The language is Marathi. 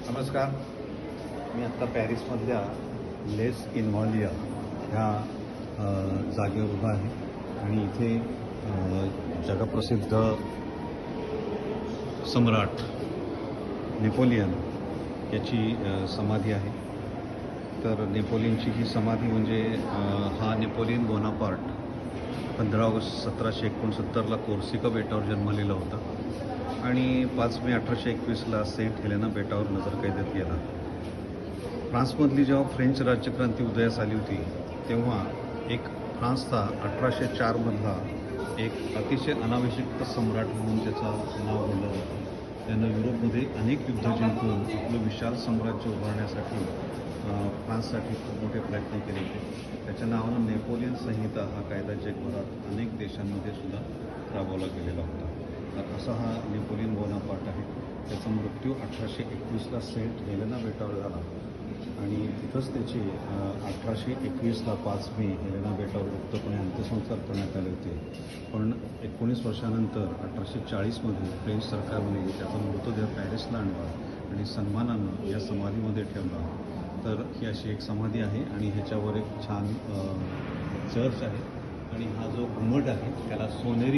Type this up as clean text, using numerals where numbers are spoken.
नमस्कार. मी आत्ता पॅरिसमधल्या लेस इन्व्हॉलिया ह्या जागेवर उभा आहे आणि इथे जगप्रसिद्ध सम्राट नेपोलियन याची समाधी आहे. तर नेपोलियनची ही समाधी म्हणजे हा नेपोलियन बोनापार्ट 15 ऑगस्ट 1769ला कोर्सिका बेटावर जन्मलेला होता आणि 5 मे 1821ला सेंट हेलेना बेटावर नजरकैदेत गेला. फ्रान्समधली जेव्हा फ्रेंच राज्यक्रांती उदयास आली होती तेव्हा एक फ्रान्सचा 1804मधला एक अतिशय अनावश्यक सम्राट म्हणून त्याचं नाव बोललं जातं. त्यानं युरोपमध्ये अनेक युद्ध जिंकून आपलं विशाल साम्राज्य उभारण्यासाठी फ्रान्ससाठी खूप मोठे प्रयत्न केले होते. त्याच्या नावानं नेपोलियन संहिता हा कायदा जगभरात अनेक देशांमध्ये सुद्धा राबवला गेलेला होता. तर असा हा नेपोलियन बोनापार्ट आहे. त्याचा मृत्यू 1821ला सेंट हेलेना बेटावर झाला आणि तिथंच त्याचे 1821ला 5 मे हेलेना बेटावर गुप्तपणे अंत्यसंस्कार करण्यात आले होते. पण 19 वर्षानंतर 1840मध्ये फ्रेंच सरकारने त्याचा मृतदेह पॅरिसला आणला आणि सन्मानानं या समाधीमध्ये ठेवला. तर ही अशी एक समाधी आहे आणि ह्याच्यावर एक छान चर्च आहे आणि हा जो घुमट आहे त्याला सोनेरी